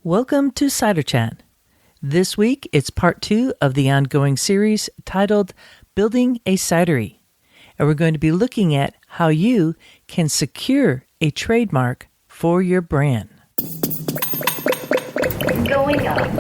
Welcome to Cider Chat. This week, it's part 2 of the ongoing series titled Building a Cidery. And we're going to be looking at how you can secure a trademark for your brand. Going up.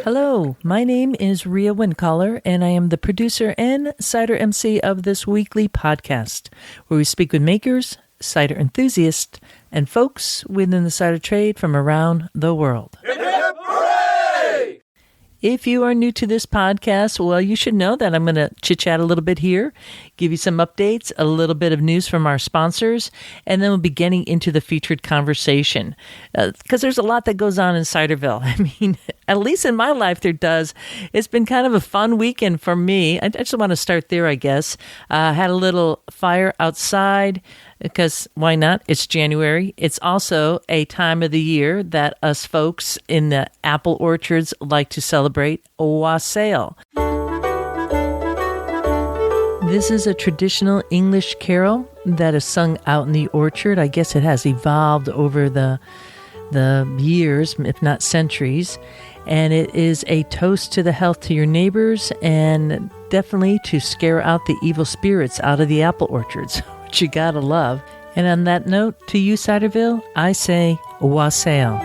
Hello, my name is Rhea Windcaller, and I am the producer and cider MC of this weekly podcast, where we speak with makers, cider enthusiasts, and folks within the cider trade from around the world. Hip, hip, hooray! If you are new to this podcast, well, you should know that I'm going to chit-chat a little bit here, give you some updates, a little bit of news from our sponsors, and then we'll be getting into the featured conversation. Because there's a lot that goes on in Ciderville. I mean, at least in my life there does. It's been kind of a fun weekend for me. I just want to start there, I guess. Had a little fire outside, because why not? It's January. It's also a time of the year that us folks in the apple orchards like to celebrate wassail. This is a traditional English carol that is sung out in the orchard. I guess it has evolved over the years, if not centuries. And it is a toast to the health to your neighbors and definitely to scare out the evil spirits out of the apple orchards, which you gotta love. And on that note, to you, Ciderville, I say wassail.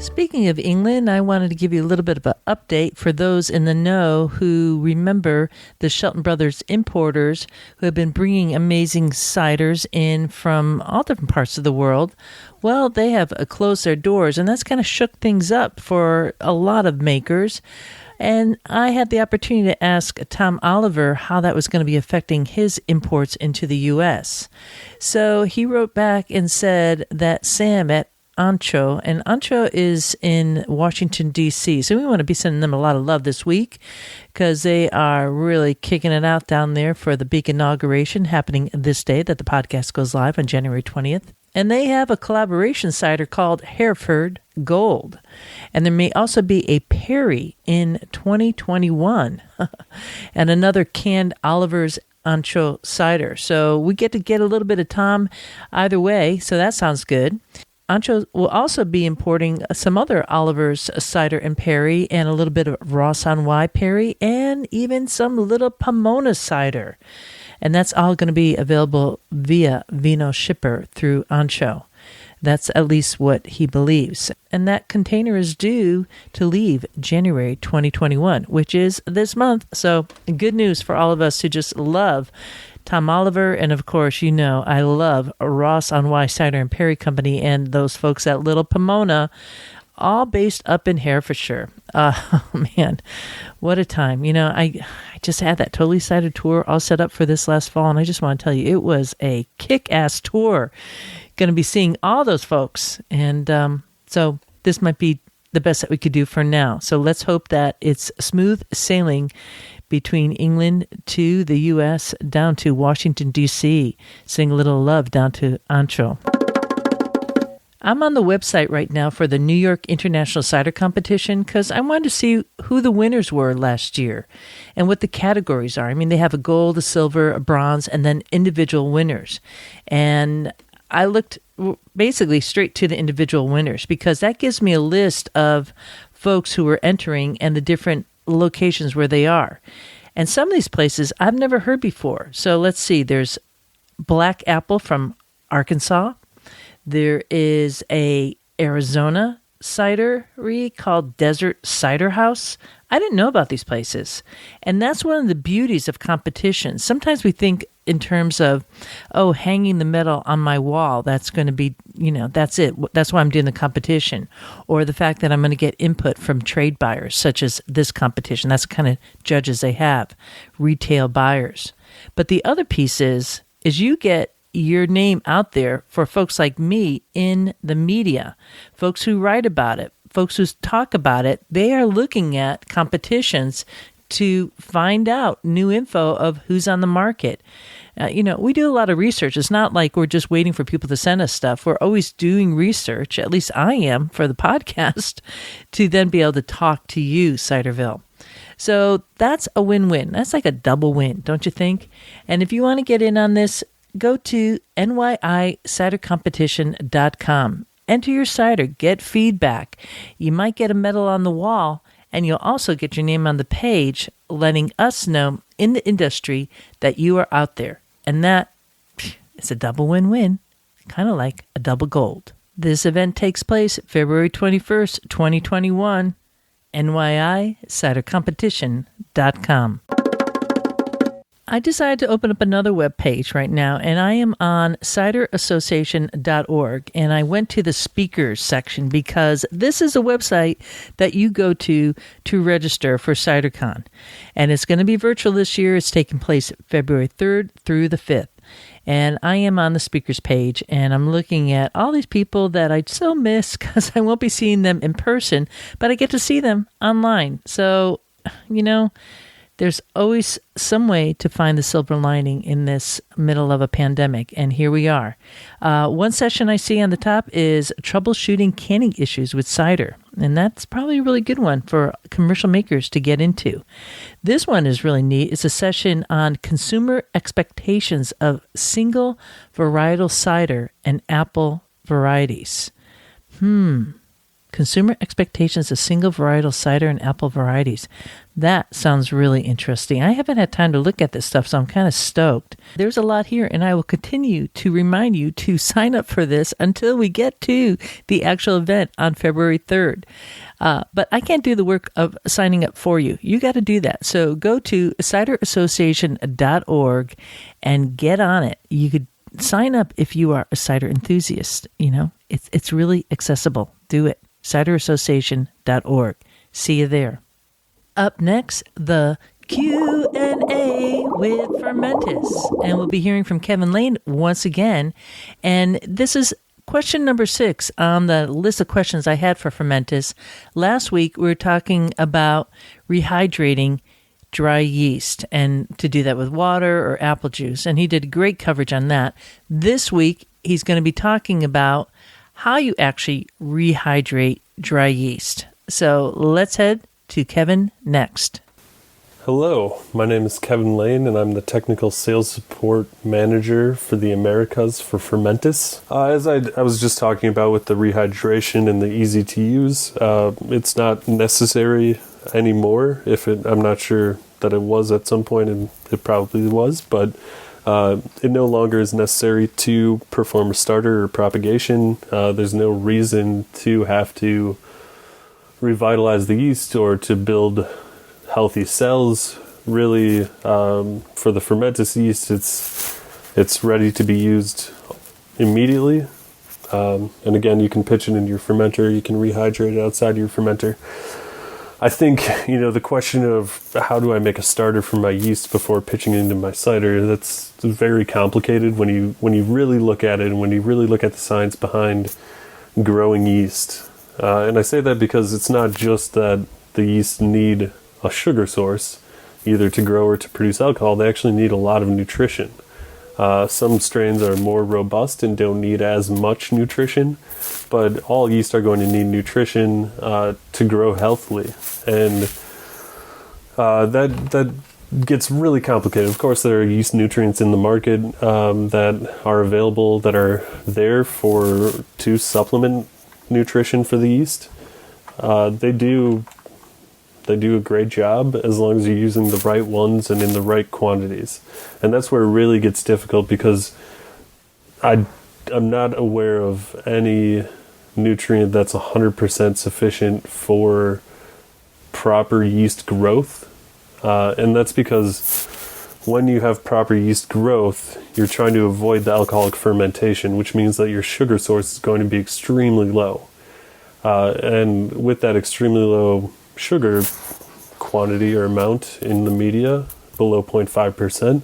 Speaking of England, I wanted to give you a little bit of an update for those in the know who remember the Shelton Brothers importers who have been bringing amazing ciders in from all different parts of the world. Well, they have closed their doors, and that's kind of shook things up for a lot of makers. And I had the opportunity to ask Tom Oliver how that was going to be affecting his imports into the U.S. So he wrote back and said that Sam at Ancho, and Ancho is in Washington, D.C., so we want to be sending them a lot of love this week because they are really kicking it out down there for the big inauguration happening this day that the podcast goes live on January 20th. And they have a collaboration cider called Hereford Gold. And there may also be a Perry in 2021 and another canned Oliver's Ancho cider. So we get a little bit of Tom either way, so that sounds good. Ancho will also be importing some other Oliver's cider and Perry and a little bit of Ross on Wye Perry and even some little Pomona cider. And that's all going to be available via Vino Shipper through Ancho. That's at least what he believes. And that container is due to leave January 2021, which is this month. So good news for all of us who just love Tom Oliver, and of course, you know, I love Ross on Wye Cider and Perry Company and those folks at Little Pomona, all based up in Herefordshire. Oh man, what a time. You know, I just had that Totally Cider tour all set up for this last fall, and I just want to tell you, it was a kick-ass tour. Going to be seeing all those folks, and so this might be the best that we could do for now. So let's hope that it's smooth sailing between England to the U.S. down to Washington, D.C., sing a little love down to Ancho. I'm on the website right now for the New York International Cider Competition because I wanted to see who the winners were last year and what the categories are. I mean, they have a gold, a silver, a bronze, and then individual winners. And I looked basically straight to the individual winners because that gives me a list of folks who are entering and the different locations where they are. And some of these places I've never heard before. So let's see. There's Black Apple from Arkansas. There is a Arizona cidery called Desert Cider House. I didn't know about these places. And that's one of the beauties of competition. Sometimes we think in terms of, oh, hanging the medal on my wall, that's going to be, you know, that's it. That's why I'm doing the competition. Or the fact that I'm going to get input from trade buyers, such as this competition. That's the kind of judges they have, retail buyers. But the other piece is you get your name out there for folks like me in the media, folks who write about it, folks who talk about it. They are looking at competitions to find out new info of who's on the market. We do a lot of research. It's not like we're just waiting for people to send us stuff. We're always doing research, at least I am for the podcast, to then be able to talk to you, Ciderville. So that's a win-win. That's like a double win, don't you think? And if you want to get in on this, go to nyicidercompetition.com. Enter your cider, get feedback. You might get a medal on the wall, and you'll also get your name on the page, letting us know in the industry that you are out there. And that is a double win-win, kind of like a double gold. This event takes place February 21st, 2021, nyicidercompetition.com. I decided to open up another web page right now, and I am on CiderAssociation.org, and I went to the speakers section because this is a website that you go to register for CiderCon, and it's going to be virtual this year. It's taking place February 3rd through the 5th, and I am on the speakers page, and I'm looking at all these people that I so miss because I won't be seeing them in person, but I get to see them online. So, there's always some way to find the silver lining in this middle of a pandemic, and here we are. One session I see on the top is troubleshooting canning issues with cider, and that's probably a really good one for commercial makers to get into. This one is really neat. It's a session on consumer expectations of single varietal cider and apple varieties. Consumer expectations of single varietal cider and apple varieties. That sounds really interesting. I haven't had time to look at this stuff, so I'm kind of stoked. There's a lot here, and I will continue to remind you to sign up for this until we get to the actual event on February 3rd. But I can't do the work of signing up for you. You got to do that. So go to CiderAssociation.org and get on it. You could sign up if you are a cider enthusiast. It's really accessible. Do it. CiderAssociation.org. See you there. Up next, the Q&A with Fermentis. And we'll be hearing from Kevin Lane once again. And this is question number 6 on the list of questions I had for Fermentis. Last week, we were talking about rehydrating dry yeast and to do that with water or apple juice. And he did great coverage on that. This week, he's going to be talking about how you actually rehydrate dry yeast. So let's head to Kevin next. Hello, my name is Kevin Lane, and I'm the Technical Sales Support Manager for the Americas for Fermentis. As I was just talking about with the rehydration and the easy to use, it's not necessary anymore. I'm not sure that it was at some point, and it probably was, but it no longer is necessary to perform a starter or propagation. There's no reason to have to revitalize the yeast or to build healthy cells. Really, for the Fermentis yeast, it's ready to be used immediately. And again, you can pitch it into your fermenter. You can rehydrate it outside your fermenter. I think, the question of how do I make a starter for my yeast before pitching it into my cider, that's very complicated when you really look at it and when you really look at the science behind growing yeast. And I say that because it's not just that the yeast need a sugar source, either to grow or to produce alcohol. They actually need a lot of nutrition. Some strains are more robust and don't need as much nutrition, but all yeast are going to need nutrition to grow healthily. And that gets really complicated. Of course, there are yeast nutrients in the market that are available, that are there to supplement nutrition for the yeast. They do a great job as long as you're using the right ones and in the right quantities. And that's where it really gets difficult, because I'm not aware of any nutrient that's 100% sufficient for proper yeast growth. And that's because when you have proper yeast growth, you're trying to avoid the alcoholic fermentation, which means that your sugar source is going to be extremely low. And with that extremely low sugar quantity or amount in the media, below 0.5%,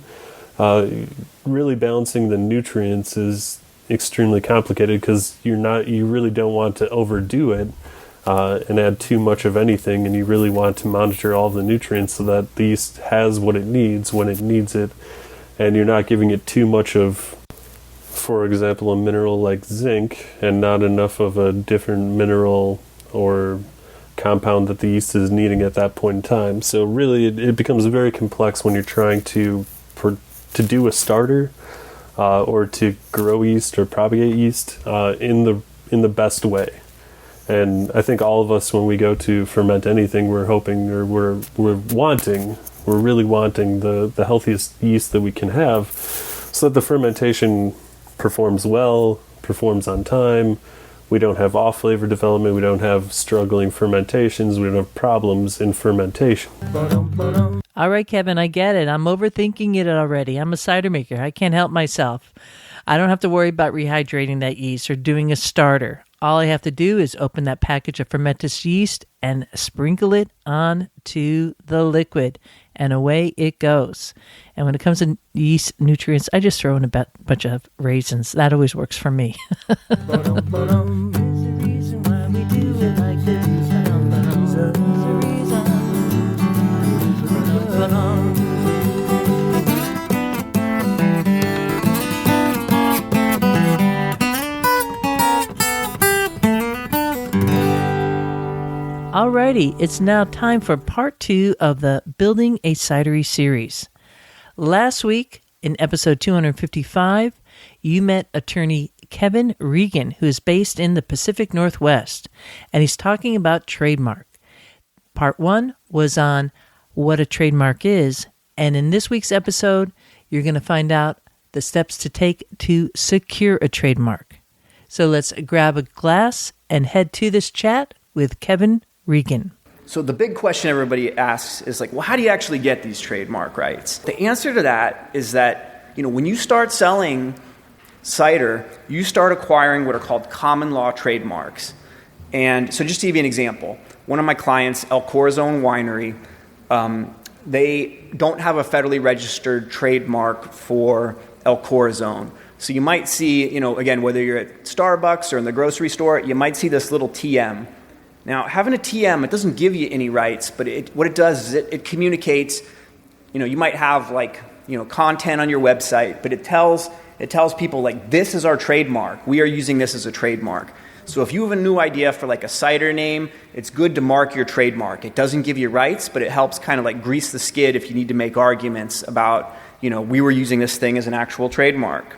really balancing the nutrients is extremely complicated, because you really don't want to overdo it and add too much of anything, and you really want to monitor all the nutrients so that the yeast has what it needs when it needs it, and you're not giving it too much of, for example, a mineral like zinc and not enough of a different mineral or compound that the yeast is needing at that point in time. So really it becomes very complex when you're trying to do a starter. or to grow yeast or propagate yeast in the best way. And I think all of us, when we go to ferment anything, we're hoping, or we're really wanting the healthiest yeast that we can have, so that the fermentation performs well, performs on time. We don't have off flavor development. We don't have struggling fermentations. We don't have problems in fermentation. All right, Kevin, I get it. I'm overthinking it already. I'm a cider maker. I can't help myself. I don't have to worry about rehydrating that yeast or doing a starter. All I have to do is open that package of fermented yeast and sprinkle it onto the liquid, and away it goes. And when it comes to yeast nutrients, I just throw in a bunch of raisins. That always works for me. Alrighty, it's now time for part 2 of the Building a Cidery series. Last week, in episode 255, you met attorney Kevin Regan, who is based in the Pacific Northwest, and he's talking about trademark. Part 1 was on what a trademark is, and in this week's episode, you're going to find out the steps to take to secure a trademark. So let's grab a glass and head to this chat with Kevin Regan. So the big question everybody asks is like, well, how do you actually get these trademark rights? The answer to that is that, when you start selling cider, you start acquiring what are called common law trademarks. And so just to give you an example, one of my clients, El Corazon Winery, they don't have a federally registered trademark for El Corazon. So you might see, again, whether you're at Starbucks or in the grocery store, you might see this little TM. Now, having a TM, it doesn't give you any rights, but what it does is it communicates, you might have content on your website, but it tells people this is our trademark. We are using this as a trademark. So if you have a new idea for a cider name, it's good to mark your trademark. It doesn't give you rights, but it helps kind of grease the skid if you need to make arguments about, we were using this thing as an actual trademark.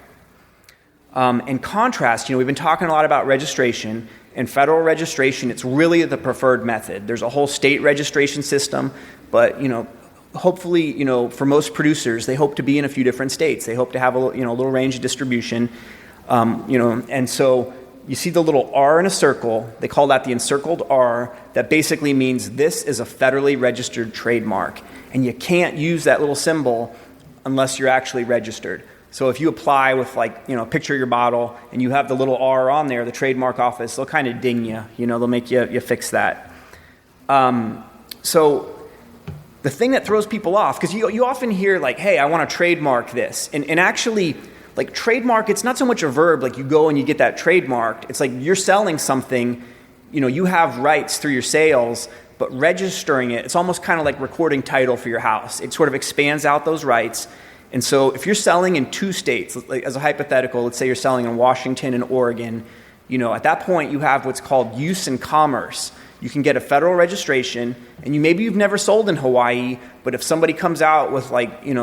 In contrast, we've been talking a lot about registration. In federal registration, it's really the preferred method. There's a whole state registration system, but hopefully, for most producers, they hope to be in a few different states. They hope to have a little range of distribution, and so you see the little R in a circle. They call that the encircled R. That basically means this is a federally registered trademark, and you can't use that little symbol unless you're actually registered. So if you apply with a picture of your bottle and you have the little R on there, the trademark office, they'll kind of ding you. They'll make you fix that. So the thing that throws people off, because you often hear hey, I want to trademark this. And actually, trademark, it's not so much a verb, you go and you get that trademarked. It's you're selling something, you have rights through your sales, but registering it, it's almost kind of like recording title for your house. It sort of expands out those rights. And so if you're selling in 2 states, as a hypothetical, let's say you're selling in Washington and Oregon, at that point you have what's called use and commerce. You can get a federal registration, and maybe you've never sold in Hawaii, but if somebody comes out with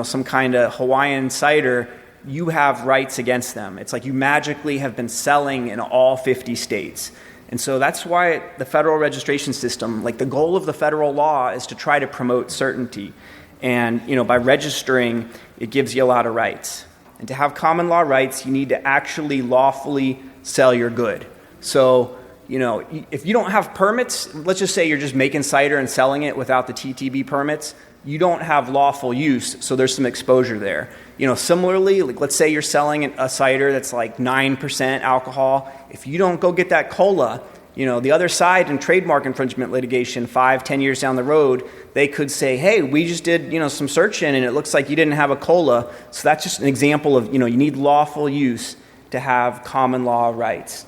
some kind of Hawaiian cider, you have rights against them. It's you magically have been selling in all 50 states. And so that's why the federal registration system, the goal of the federal law is to try to promote certainty. And, by registering, it gives you a lot of rights. And to have common law rights, you need to actually lawfully sell your good. So, if you don't have permits, let's just say you're just making cider and selling it without the TTB permits, you don't have lawful use, so there's some exposure there. Similarly, let's say you're selling a cider that's 9% alcohol. If you don't go get that cola, the other side in trademark infringement litigation 5-10 years down the road, they could say, hey, we just did some searching and it looks like you didn't have a cola. So that's just an example of you need lawful use to have common law rights.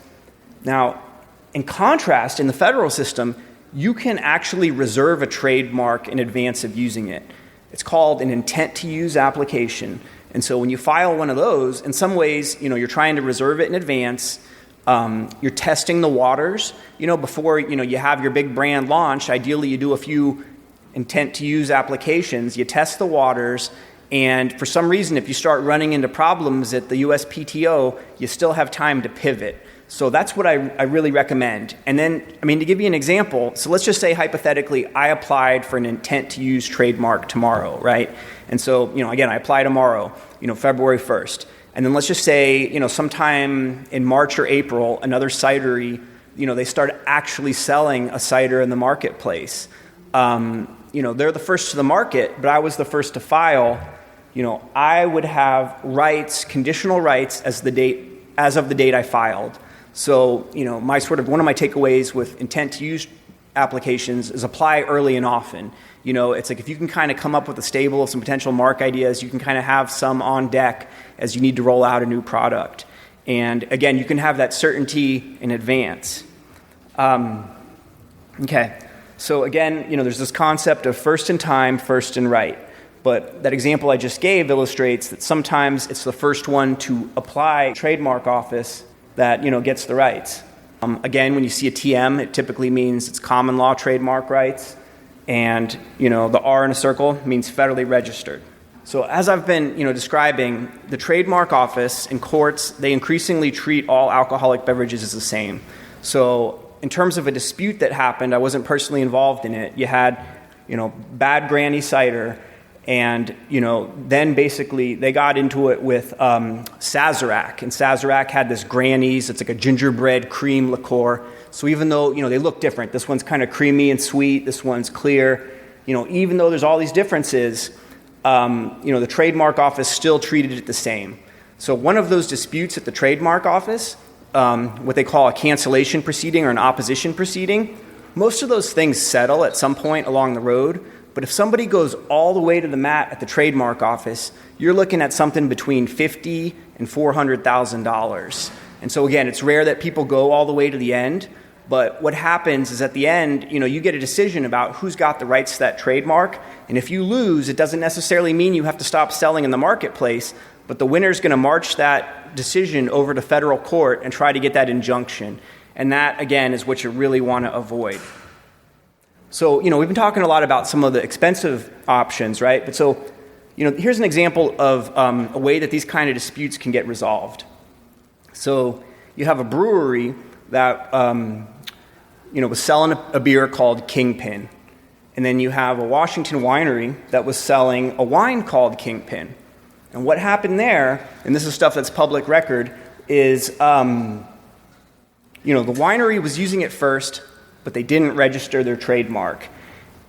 Now, in contrast, in the federal system, you can actually reserve a trademark in advance of using it. It's called an intent to use application. And so when you file one of those, in some ways, you're trying to reserve it in advance. You're testing the waters, before, you have your big brand launch. Ideally, you do a few intent to use applications. You test the waters, And for some reason, if you start running into problems at the USPTO, you still have time to pivot. So that's what I really recommend. And then, to give you an example, so let's just say hypothetically, I applied for an intent to use trademark tomorrow, right? And so, again, I apply tomorrow, February 1st. And then let's just say, sometime in March or April, another cidery, they start actually selling a cider in the marketplace. They're the first to the market, but I was the first to file. I would have rights, conditional rights, as of the date I filed. So, one of my takeaways with intent to use applications is apply early and often. It's like if you can kind of come up with a stable of some potential mark ideas, you can kind of have some on deck as you need to roll out a new product. And again, you can have that certainty in advance. Okay. So again, there's this concept of first in time, first in right. But that example I just gave illustrates that sometimes it's the first one to apply trademark office that, gets the rights. Again, when you see a TM, it typically means it's common law trademark rights. And, the R in a circle means federally registered. So as I've been, describing, the trademark office and courts, they increasingly treat all alcoholic beverages as the same. So in terms of a dispute that happened, I wasn't personally involved in it. You had, bad granny cider. And, then basically they got into it with Sazerac. And Sazerac had this Granny's. It's like a gingerbread cream liqueur. So even though, they look different, this one's kind of creamy and sweet, this one's clear, even though there's all these differences, the trademark office still treated it the same. So one of those disputes at the trademark office, what they call a cancellation proceeding or an opposition proceeding, most of those things settle at some point along the road. But if somebody goes all the way to the mat at the trademark office, you're looking at something between $50,000 and $400,000. And so again, it's rare that people go all the way to the end. But what happens is at the end, you get a decision about who's got the rights to that trademark. And if you lose, it doesn't necessarily mean you have to stop selling in the marketplace. But the winner's going to march that decision over to federal court and try to get that injunction. And that, again, is what you really want to avoid. So, we've been talking a lot about some of the expensive options, right? But so, here's an example of a way that these kind of disputes can get resolved. So you have a brewery that, was selling a beer called Kingpin. And then you have a Washington winery that was selling a wine called Kingpin. And what happened there, and this is stuff that's public record, is, the winery was using it first, but they didn't register their trademark.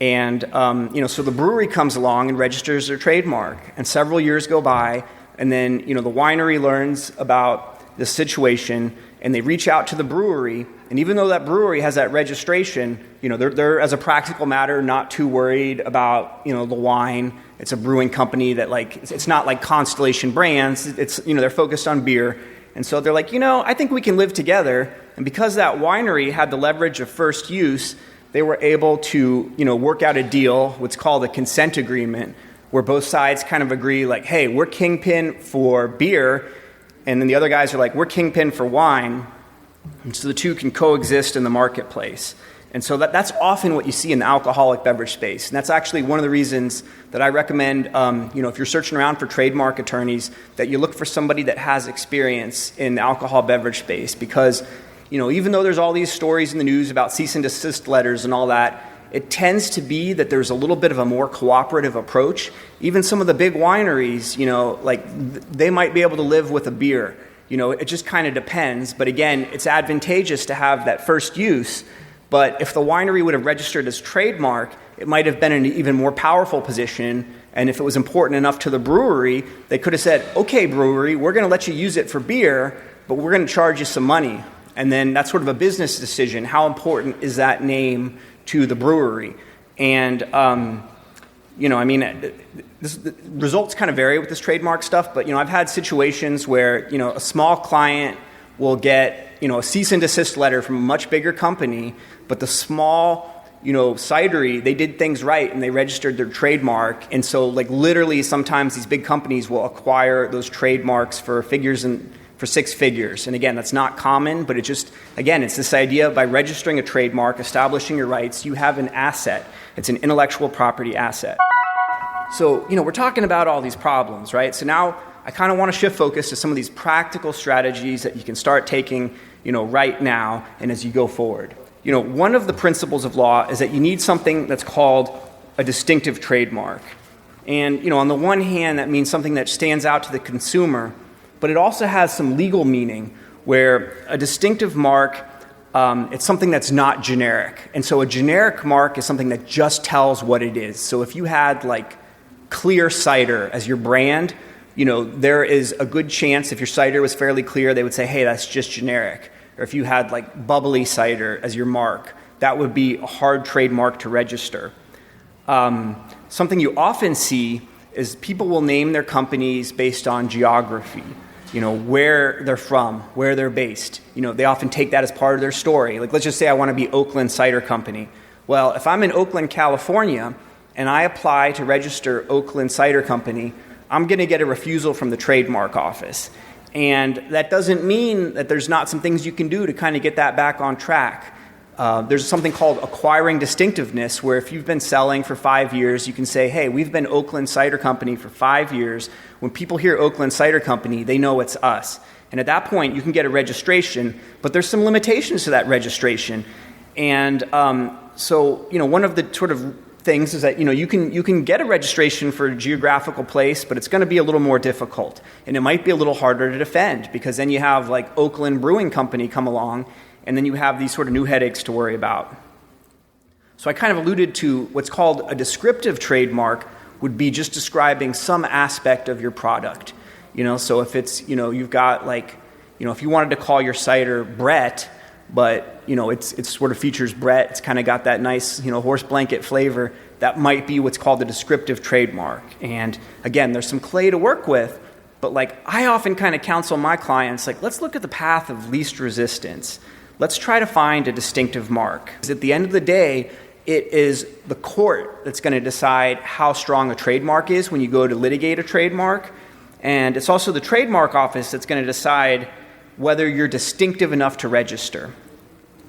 And, so the brewery comes along and registers their trademark. And several years go by, and then, the winery learns about the situation, and they reach out to the brewery. And even though that brewery has that registration, they're as a practical matter, not too worried about, the wine. It's a brewing company that, it's not like Constellation Brands. It's, they're focused on beer. And so they're like, I think we can live together. And because that winery had the leverage of first use, they were able to, work out a deal, what's called a consent agreement, where both sides kind of agree, hey, we're Kingpin for beer, and then the other guys are like, we're Kingpin for wine. And so the two can coexist in the marketplace. And so that's often what you see in the alcoholic beverage space. And that's actually one of the reasons that I recommend, if you're searching around for trademark attorneys, that you look for somebody that has experience in the alcohol beverage space. Because, even though there's all these stories in the news about cease and desist letters and all that, it tends to be that there's a little bit of a more cooperative approach. Even some of the big wineries, they might be able to live with a beer. It just kind of depends. But again, it's advantageous to have that first use. But if the winery would have registered as trademark, it might have been in an even more powerful position. And if it was important enough to the brewery, they could have said, okay, brewery, we're going to let you use it for beer, but we're going to charge you some money. And then that's sort of a business decision. How important is that name to the brewery? And, the results kind of vary with this trademark stuff. But, I've had situations where, a small client will get, a cease and desist letter from a much bigger company, but the small, cidery, they did things right and they registered their trademark. And so, literally sometimes these big companies will acquire those trademarks for six figures. And again, that's not common, but it's this idea by registering a trademark, establishing your rights, you have an asset. It's an intellectual property asset. So, we're talking about all these problems, right? So now I kind of want to shift focus to some of these practical strategies that you can start taking, right now and as you go forward. One of the principles of law is that you need something that's called a distinctive trademark. And, on the one hand, that means something that stands out to the consumer, but it also has some legal meaning where a distinctive mark, it's something that's not generic. And so a generic mark is something that just tells what it is. So if you had like Clear Cider as your brand, there is a good chance if your cider was fairly clear, they would say, hey, that's just generic. Or if you had like Bubbly Cider as your mark, that would be a hard trademark to register. Something you often see is people will name their companies based on geography, where they're from, where they're based. They often take that as part of their story. Like, let's just say I want to be Oakland Cider Company. Well, if I'm in Oakland, California, and I apply to register Oakland Cider Company, I'm going to get a refusal from the trademark office. And that doesn't mean that there's not some things you can do to kind of get that back on track. There's something called acquiring distinctiveness, where if you've been selling for 5 years, you can say, hey, we've been Oakland Cider Company for 5 years. When people hear Oakland Cider Company, they know it's us. And at that point, you can get a registration, but there's some limitations to that registration. And so, one of the sort of things is that you can get a registration for a geographical place, but it's going to be a little more difficult, and it might be a little harder to defend, because then you have like Oakland Brewing Company come along, and then you have these sort of new headaches to worry about. So I kind of alluded to what's called a descriptive trademark would be just describing some aspect of your product. So if it's you've got like if you wanted to call your cider Brett, but it sort of features Brett, it's kind of got that nice horse blanket flavor, that might be what's called the descriptive trademark. And again, there's some clay to work with, but like I often kind of counsel my clients, like, let's look at the path of least resistance. Let's try to find a distinctive mark. Because at the end of the day, it is the court that's going to decide how strong a trademark is when you go to litigate a trademark, and it's also the trademark office that's going to decide whether you're distinctive enough to register.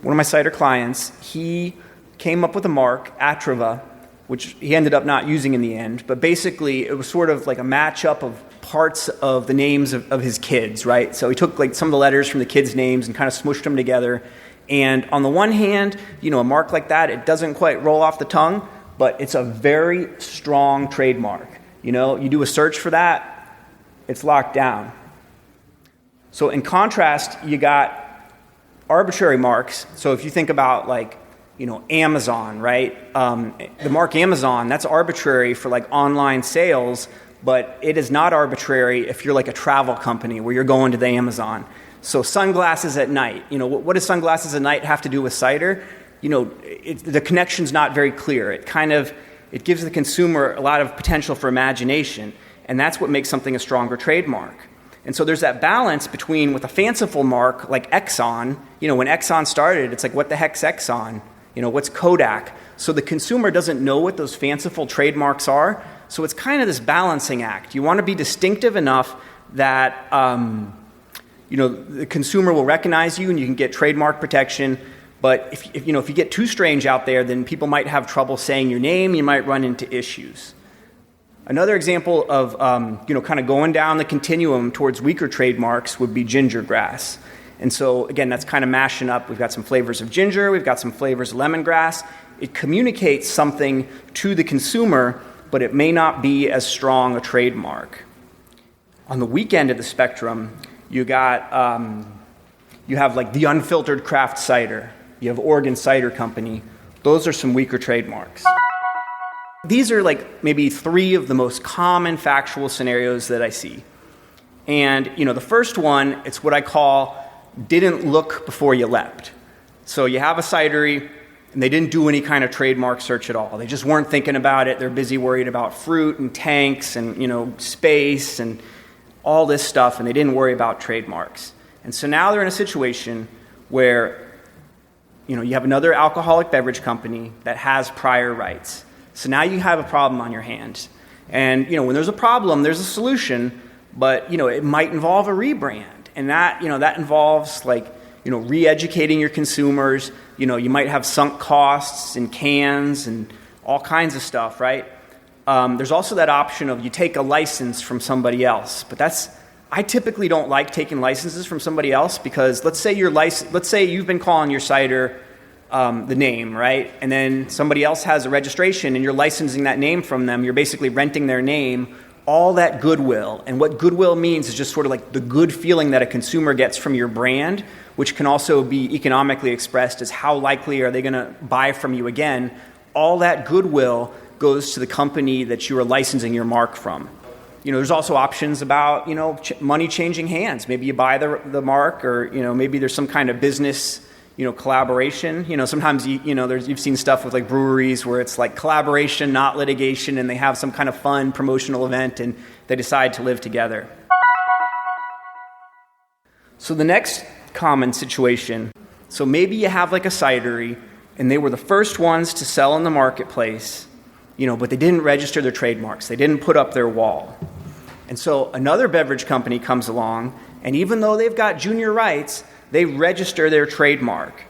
One of my cider clients, he came up with a mark, Atrava, which he ended up not using in the end, but basically it was sort of like a matchup of parts of the names of his kids, right? So he took like some of the letters from the kids' names and kind of smushed them together. And on the one hand, a mark like that, it doesn't quite roll off the tongue, but it's a very strong trademark. You do a search for that, it's locked down. So in contrast, you got arbitrary marks. So if you think about like, Amazon, right? The mark Amazon, that's arbitrary for like online sales, but it is not arbitrary if you're like a travel company where you're going to the Amazon. So sunglasses at night, what does sunglasses at night have to do with cider? The connection's not very clear. It gives the consumer a lot of potential for imagination, and that's what makes something a stronger trademark. And so there's that balance between with a fanciful mark like Exxon, when Exxon started, it's like, what the heck's Exxon? What's Kodak? So the consumer doesn't know what those fanciful trademarks are. So it's kind of this balancing act. You want to be distinctive enough that, the consumer will recognize you and you can get trademark protection. But if you get too strange out there, then people might have trouble saying your name. You might run into issues. Another example of, kind of going down the continuum towards weaker trademarks would be ginger grass. And so, again, that's kind of mashing up. We've got some flavors of ginger. We've got some flavors of lemongrass. It communicates something to the consumer, but it may not be as strong a trademark. On the weak end of the spectrum, you have like the unfiltered craft cider. You have Oregon Cider Company. Those are some weaker trademarks. These are like maybe 3 of the most common factual scenarios that I see. And, the first one, it's what I call didn't look before you leapt. So you have a cidery, and they didn't do any kind of trademark search at all. They just weren't thinking about it. They're busy worried about fruit and tanks and, space and all this stuff, and they didn't worry about trademarks. And so now they're in a situation where, you have another alcoholic beverage company that has prior rights. So now you have a problem on your hands. And, when there's a problem, there's a solution, but, it might involve a rebrand. And that involves like, re-educating your consumers. You might have sunk costs in cans and all kinds of stuff, right? There's also that option of you take a license from somebody else, but I typically don't like taking licenses from somebody else because let's say you've been calling your cider the name, right? And then somebody else has a registration and you're licensing that name from them. You're basically renting their name, all that goodwill. And what goodwill means is just sort of like the good feeling that a consumer gets from your brand, which can also be economically expressed as how likely are they going to buy from you again. All that goodwill goes to the company that you are licensing your mark from. There's also options about, money changing hands. Maybe you buy the mark or, maybe there's some kind of business, collaboration. Sometimes, you've seen stuff with like breweries where it's like collaboration, not litigation, and they have some kind of fun promotional event and they decide to live together. So the next common situation, so maybe you have like a cidery and they were the first ones to sell in the marketplace, but they didn't register their trademarks. They didn't put up their wall. And so another beverage company comes along, and even though they've got junior rights, they register their trademark.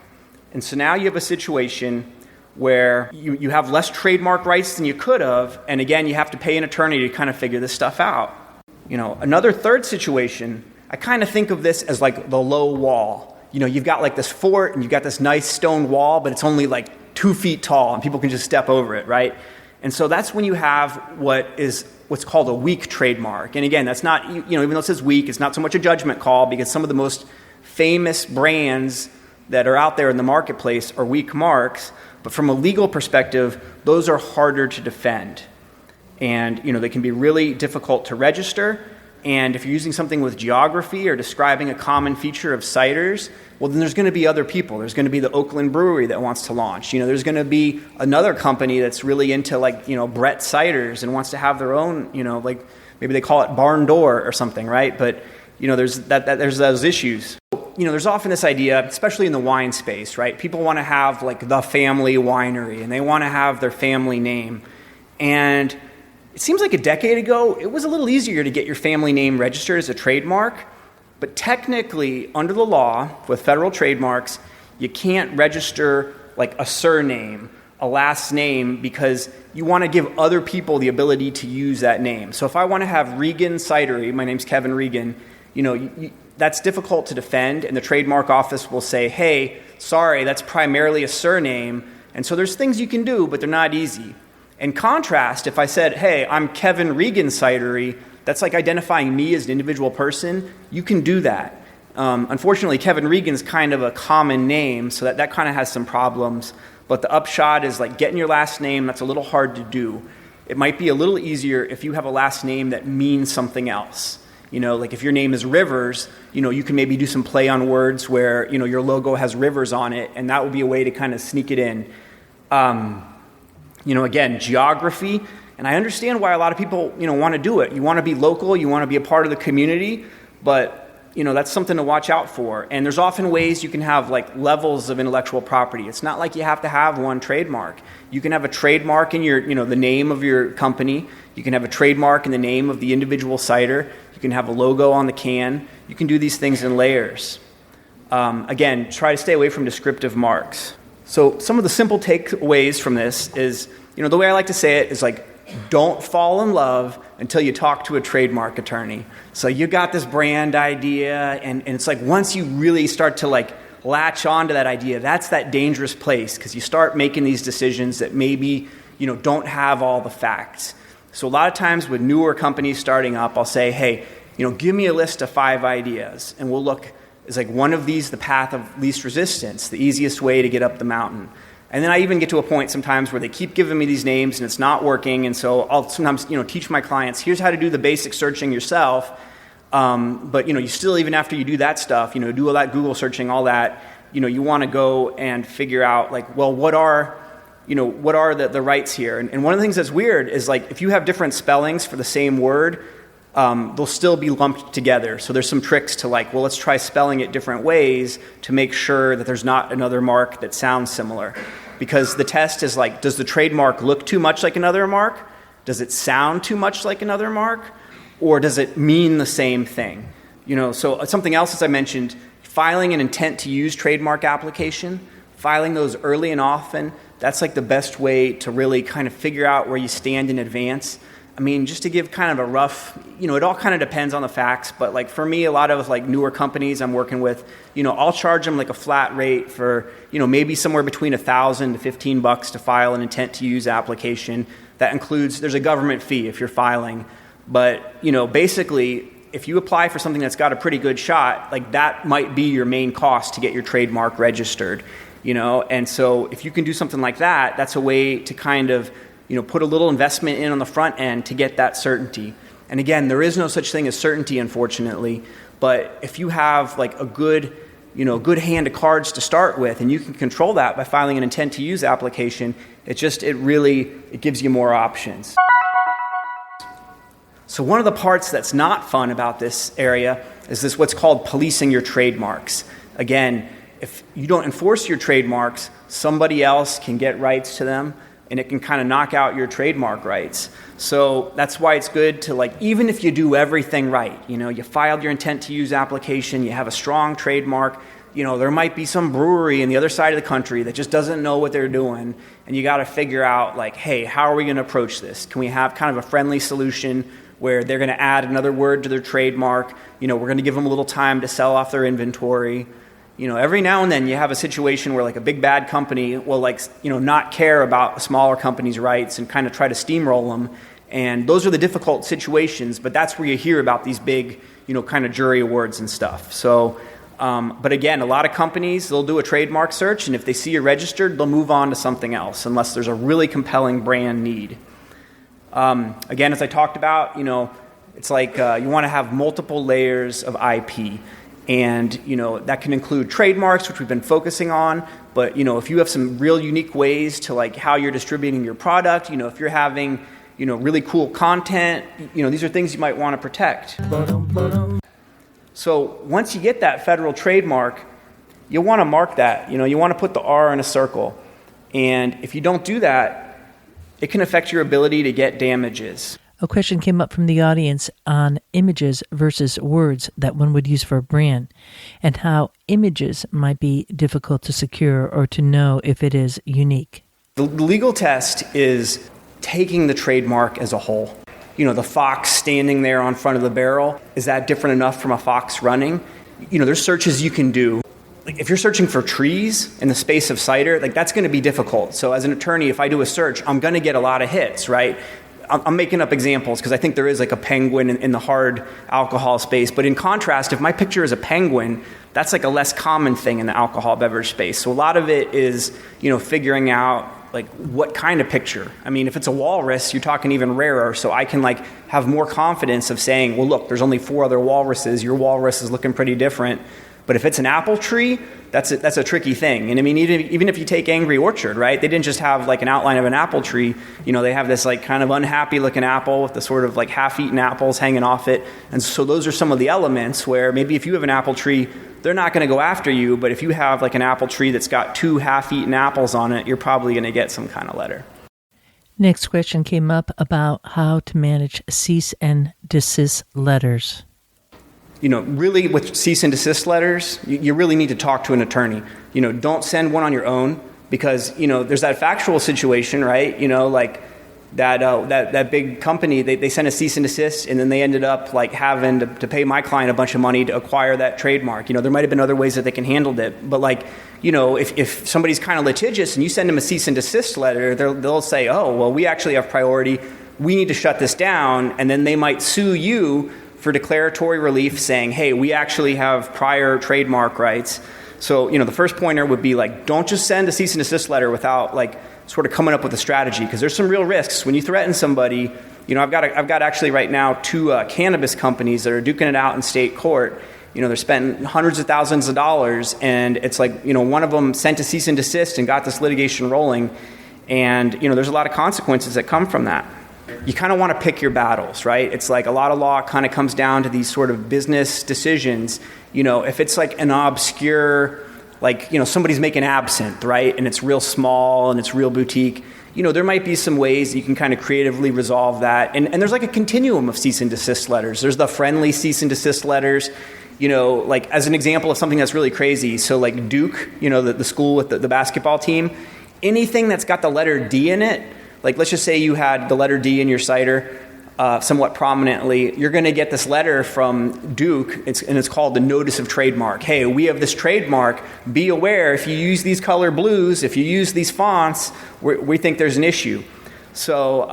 And so now you have a situation where you have less trademark rights than you could have, and again, you have to pay an attorney to kind of figure this stuff out. Another third situation, I kind of think of this as like the low wall. You've got like this fort, and you've got this nice stone wall, but it's only like 2 feet tall, and people can just step over it, right? And so that's when you have what's called a weak trademark. And again, that's not, even though it says weak, it's not so much a judgment call because some of the most famous brands that are out there in the marketplace are weak marks. But from a legal perspective, those are harder to defend. And, they can be really difficult to register. And if you're using something with geography or describing a common feature of ciders, well, then there's going to be other people. There's going to be the Oakland Brewery that wants to launch. There's going to be another company that's really into Brett ciders and wants to have their own, maybe they call it Barn Door or something, right? But, there's those issues. There's often this idea, especially in the wine space, right? People want to have like the family winery and they want to have their family name. And it seems like a decade ago, it was a little easier to get your family name registered as a trademark, but technically, under the law, with federal trademarks, you can't register like a surname, a last name, because you want to give other people the ability to use that name. So if I want to have Regan Cidery, my name's Kevin Regan, that's difficult to defend, and the trademark office will say, hey, sorry, that's primarily a surname, and so there's things you can do, but they're not easy. In contrast, if I said, hey, I'm Kevin Regan Cidery, that's like identifying me as an individual person, you can do that. Unfortunately, Kevin Regan's kind of a common name, so that kind of has some problems. But the upshot is like getting your last name, that's a little hard to do. It might be a little easier if you have a last name that means something else. Like if your name is Rivers, you can maybe do some play on words where, your logo has rivers on it, and that would be a way to kind of sneak it in. Again, geography, and I understand why a lot of people, want to do it. You want to be local, you want to be a part of the community, but, that's something to watch out for. And there's often ways you can have like levels of intellectual property. It's not like you have to have one trademark. You can have a trademark in your, the name of your company. You can have a trademark in the name of the individual cider. You can have a logo on the can. You can do these things in layers. Again, try to stay away from descriptive marks. So some of the simple takeaways from this is, the way I like to say it is like, don't fall in love until you talk to a trademark attorney. So you got this brand idea, and it's like once you really start to like latch onto that idea, that's that dangerous place because you start making these decisions that maybe, don't have all the facts. So a lot of times with newer companies starting up, I'll say, hey, give me a list of 5 ideas, and we'll look. Is like one of these the path of least resistance, the easiest way to get up the mountain? And then I even get to a point sometimes where they keep giving me these names and it's not working, and so I'll sometimes teach my clients, here's how to do the basic searching yourself, but you still, even after you do that stuff, do all that Google searching, all that, you want to go and figure out like, well, what are the rights here? And one of the things that's weird is like if you have different spellings for the same word, they'll still be lumped together. So there's some tricks to like, well, let's try spelling it different ways to make sure that there's not another mark that sounds similar. Because the test is like, does the trademark look too much like another mark? Does it sound too much like another mark? Or does it mean the same thing? So something else, as I mentioned, filing an intent to use trademark application, filing those early and often That's like the best way to really kind of figure out where you stand in advance. I mean, just to give kind of a rough, it all kind of depends on the facts, but like for me, a lot of like newer companies I'm working with, I'll charge them like a flat rate for, maybe somewhere between $1,000 to $15 to file an intent to use application. That includes, there's a government fee if you're filing, but, basically, if you apply for something that's got a pretty good shot, like that might be your main cost to get your trademark registered, and so if you can do something like that, that's a way to kind of put a little investment in on the front end to get that certainty. And again, there is no such thing as certainty, unfortunately. But if you have like a good hand of cards to start with, and you can control that by filing an intent to use application, it gives you more options. So one of the parts that's not fun about this area is what's called policing your trademarks. Again, if you don't enforce your trademarks, somebody else can get rights to them, and it can kind of knock out your trademark rights. So that's why it's good to, like, even if you do everything right, you filed your intent to use application, you have a strong trademark, there might be some brewery in the other side of the country that just doesn't know what they're doing, and you got to figure out, like, hey, how are we going to approach this? Can we have kind of a friendly solution where they're going to add another word to their trademark? We're going to give them a little time to sell off their inventory. Every now and then you have a situation where like a big bad company will not care about a smaller company's rights and kind of try to steamroll them. And those are the difficult situations, but that's where you hear about these big, kind of jury awards and stuff. So, but again, a lot of companies, they'll do a trademark search, and if they see you're registered, they'll move on to something else unless there's a really compelling brand need. Again, as I talked about, it's like you want to have multiple layers of IP. And, that can include trademarks, which we've been focusing on. But, if you have some real unique ways to like how you're distributing your product, if you're having, really cool content, these are things you might want to protect. So once you get that federal trademark, you'll want to mark that. You want to put the R in a circle. And if you don't do that, it can affect your ability to get damages. A question came up from the audience on images versus words that one would use for a brand, and how images might be difficult to secure or to know if it is unique. The legal test is taking the trademark as a whole. The fox standing there on front of the barrel, is that different enough from a fox running? There's searches you can do. Like if you're searching for trees in the space of cider, like that's going to be difficult. So as an attorney, if I do a search, I'm going to get a lot of hits, right? I'm making up examples because I think there is like a penguin in the hard alcohol space. But in contrast, if my picture is a penguin, that's like a less common thing in the alcohol beverage space. So a lot of it is, figuring out like what kind of picture. I mean, if it's a walrus, you're talking even rarer. So I can like have more confidence of saying, well, look, there's only 4 other walruses. Your walrus is looking pretty different. But if it's an apple tree, that's a tricky thing. And I mean, even if you take Angry Orchard, right? They didn't just have like an outline of an apple tree. They have this like kind of unhappy looking apple with the sort of like half-eaten apples hanging off it. And so those are some of the elements where maybe if you have an apple tree, they're not going to go after you. But if you have like an apple tree that's got 2 half-eaten apples on it, you're probably going to get some kind of letter. Next question came up about how to manage cease and desist letters. Really with cease and desist letters, you really need to talk to an attorney. Don't send one on your own because, there's that factual situation, right? Like that big company, they sent a cease and desist and then they ended up like having to pay my client a bunch of money to acquire that trademark. There might have been other ways that they can handle it. But like, if somebody's kind of litigious and you send them a cease and desist letter, they'll say, oh, well, we actually have priority. We need to shut this down. And then they might sue you for declaratory relief saying, hey, we actually have prior trademark rights. So, the first pointer would be like, don't just send a cease and desist letter without like sort of coming up with a strategy, because there's some real risks when you threaten somebody. I've got actually right now 2 cannabis companies that are duking it out in state court. They're spending hundreds of thousands of dollars, and it's like, one of them sent a cease and desist and got this litigation rolling, and there's a lot of consequences that come from that. You kind of want to pick your battles, right? It's like a lot of law kind of comes down to these sort of business decisions. If it's like an obscure, like, somebody's making absinthe, right? And it's real small and it's real boutique. There might be some ways you can kind of creatively resolve that. And there's like a continuum of cease and desist letters. There's the friendly cease and desist letters, like as an example of something that's really crazy. So like Duke, the school with the basketball team, anything that's got the letter D in it, like let's just say you had the letter D in your cider somewhat prominently, you're going to get this letter from Duke, and it's called the Notice of Trademark. Hey, we have this trademark. Be aware, if you use these color blues, if you use these fonts, we think there's an issue. So,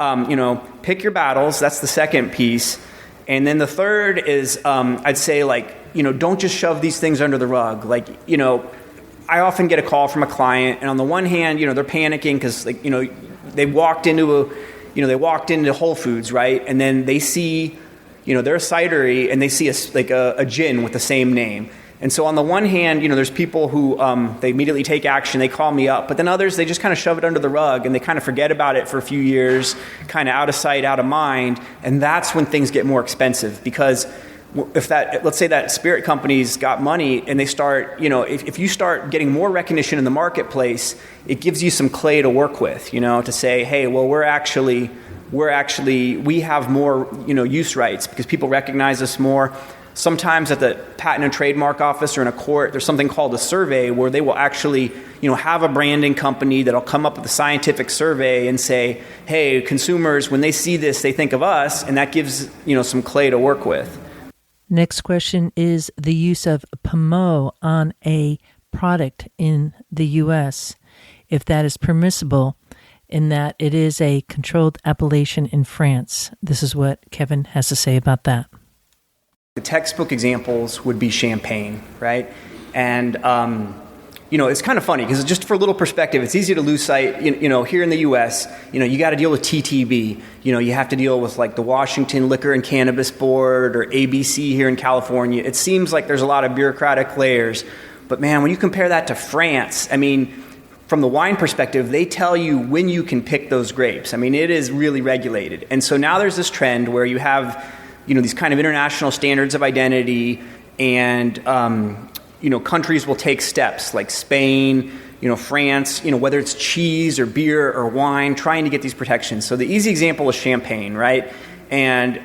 pick your battles. That's the second piece. And then the third is, I'd say, don't just shove these things under the rug. I often get a call from a client, and on the one hand, they're panicking because, they walked into Whole Foods, right? And then they see, they're a cidery, and they see a gin with the same name. And so on the one hand, there's people who they immediately take action, they call me up, but then others, they just kind of shove it under the rug, and they kind of forget about it for a few years, kind of out of sight, out of mind, and that's when things get more expensive. Because let's say that spirit company's got money, and they start, if you start getting more recognition in the marketplace, it gives you some clay to work with, to say, hey, well, we have more, use rights because people recognize us more. Sometimes at the Patent and Trademark Office or in a court, there's something called a survey where they will actually, have a branding company that'll come up with a scientific survey and say, hey, consumers, when they see this, they think of us, and that gives, some clay to work with. Next question is the use of pommeau on a product in the U.S., if that is permissible, in that it is a controlled appellation in France. This is what Kevin has to say about that. The textbook examples would be champagne, right? And, it's kind of funny because just for a little perspective, it's easy to lose sight, here in the U.S., you got to deal with TTB. You have to deal with the Washington Liquor and Cannabis Board or ABC here in California. It seems like there's a lot of bureaucratic layers. But man, when you compare that to France, from the wine perspective, they tell you when you can pick those grapes. It is really regulated. And so now there's this trend where you have these kind of international standards of identity, and countries will take steps like Spain, France, whether it's cheese or beer or wine, trying to get these protections. So the easy example is champagne, right? And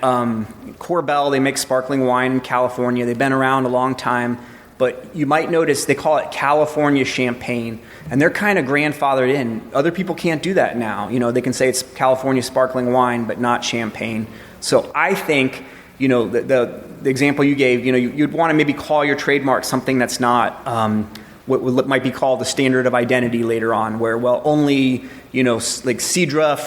Corbel, they make sparkling wine in California. They've been around a long time, but you might notice they call it California champagne, and they're kind of grandfathered in. Other people can't do that now. They can say it's California sparkling wine, but not champagne. So I think, the example you gave, you'd want to maybe call your trademark something that's not what might be called the standard of identity later on, where, only, like Sidra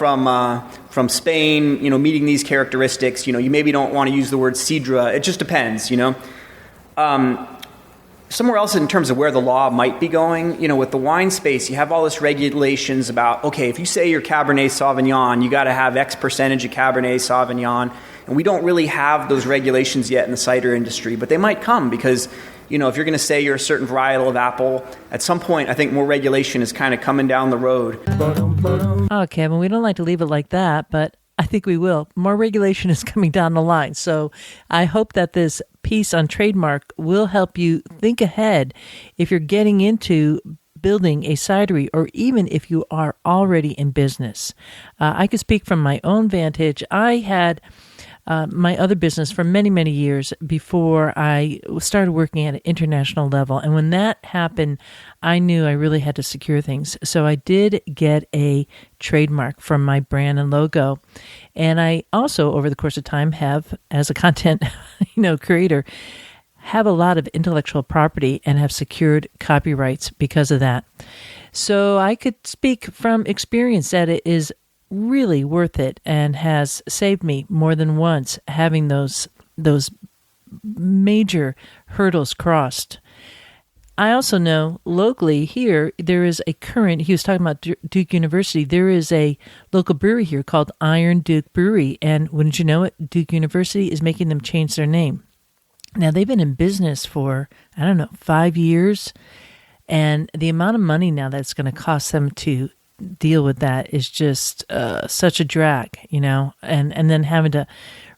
from Spain, meeting these characteristics, you maybe don't want to use the word Sidra. It just depends, Somewhere else in terms of where the law might be going, with the wine space, you have all this regulations about, okay, if you say you're Cabernet Sauvignon, you got to have X percentage of Cabernet Sauvignon. And we don't really have those regulations yet in the cider industry, but they might come because, if you're going to say you're a certain varietal of apple, at some point, I think more regulation is kind of coming down the road. Oh, Kevin, we don't like to leave it like that, but I think we will. More regulation is coming down the line. So I hope that this piece on trademark will help you think ahead if you're getting into building a cidery, or even if you are already in business. I could speak from my own vantage. I had my other business for many, many years before I started working at an international level. And when that happened, I knew I really had to secure things. So I did get a trademark from my brand and logo. And I also, over the course of time, have, as a content creator, have a lot of intellectual property and have secured copyrights because of that. So I could speak from experience that it is really worth it and has saved me more than once having those major hurdles crossed. I also know locally here there is a current, he was talking about Duke University, there is a local brewery here called Iron Duke Brewery, and wouldn't you know it, Duke University is making them change their name. Now they've been in business for, 5 years, and the amount of money now that's going to cost them to deal with that is just such a drag, and then having to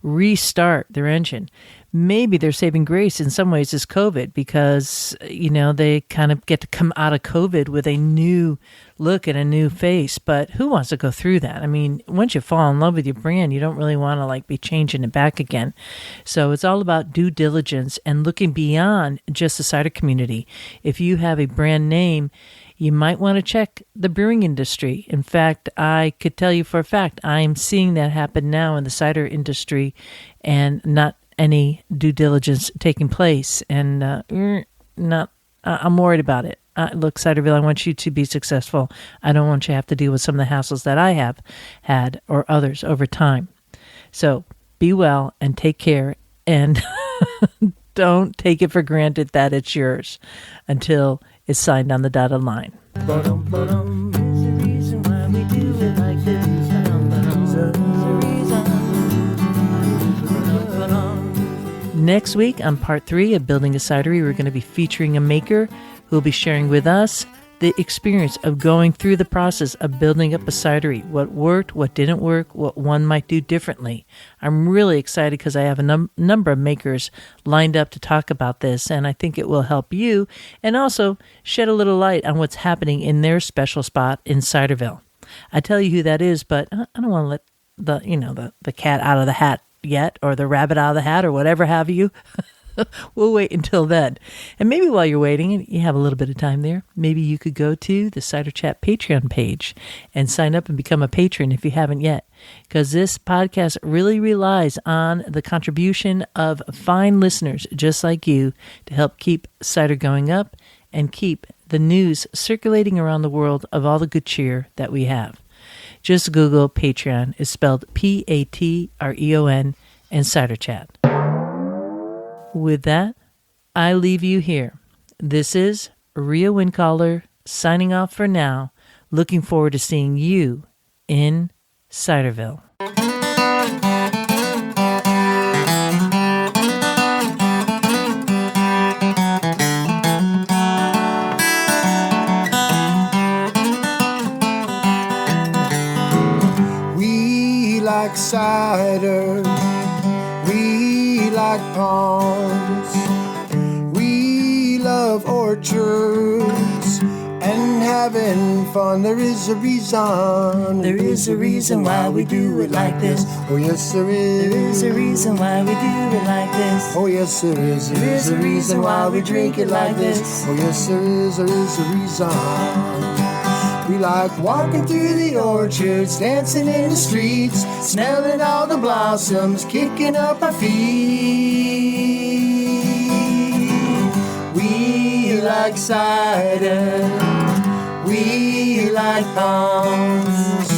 restart their engine. maybe their saving grace in some ways is COVID because, they kind of get to come out of COVID with a new look and a new face. But who wants to go through that? I mean, once you fall in love with your brand, you don't really want to be changing it back again. So it's all about due diligence and looking beyond just the cider community. If you have a brand name, you might want to check the brewing industry. In fact, I could tell you for a fact, I'm seeing that happen now in the cider industry and not any due diligence taking place. And I'm worried about it. Look, Ciderville, I want you to be successful. I don't want you to have to deal with some of the hassles that I have had or others over time. So be well and take care, and don't take it for granted that it's yours until it's signed on the dotted line. Next week, on part 3 of Building a Cidery, we're going to be featuring a maker who will be sharing with us the experience of going through the process of building up a cidery, what worked, what didn't work, what one might do differently. I'm really excited because I have a number of makers lined up to talk about this, and I think it will help you and also shed a little light on what's happening in their special spot in Ciderville. I tell you who that is, but I don't want to let the cat out of the hat yet, or the rabbit out of the hat, or whatever have you. We'll wait until then. And maybe while you're waiting, and you have a little bit of time there, maybe you could go to the Cider Chat Patreon page and sign up and become a patron if you haven't yet. Because this podcast really relies on the contribution of fine listeners just like you to help keep cider going up and keep the news circulating around the world of all the good cheer that we have. Just Google Patreon. It's spelled Patreon and Cider Chat. With that, I leave you here. This is Rhea Windcaller signing off for now. Looking forward to seeing you in Ciderville. We like cider. We like palms. We love orchards and having fun. There is a reason. There is a reason why we do it like this. Oh yes, there is. There is a reason why we do it like this. Oh yes, there is. There is a reason why we drink it like this. Oh yes, there is. There is a reason. We like walking through the orchards, dancing in the streets, smelling all the blossoms, kicking up our feet. We like cider, we like palms,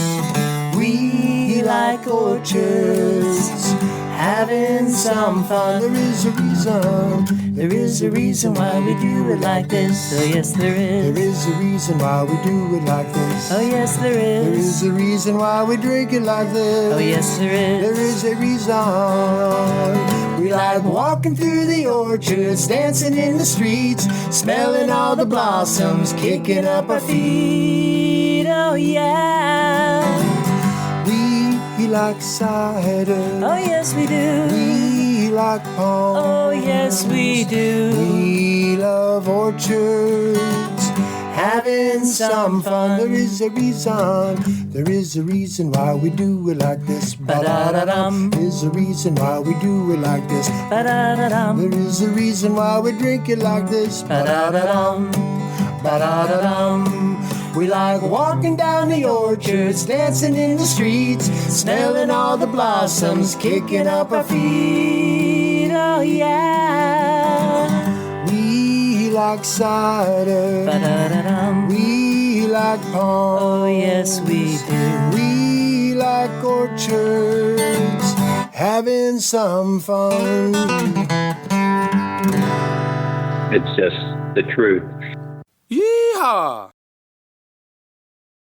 we like orchards, having some fun. There is a reason. There is a reason why we do it like this. Oh yes, there is. There is a reason why we do it like this. Oh yes, there is. There is a reason why we drink it like this. Oh yes, there is. There is a reason. We like walking through the orchards, dancing in the streets, smelling all the blossoms, kicking up our feet. Oh yeah. We like cider. Oh yes, we do. We like palms. Oh yes, we do. We love orchards, having some fun. There is a reason. There is a reason why we do it like this. Ba-da-da-dum. There is a reason why we do it like this. Ba-da-da-dum. There is a reason why we drink it like this. Ba-da-da-dum. Ba-da-da-dum. We like walking down the orchards, dancing in the streets, smelling all the blossoms, kicking up our feet. Oh yeah. We like cider. Ba-da-da-dum. We like palms. Oh yes, we do. We like orchards, having some fun. It's just the truth. Yeehaw!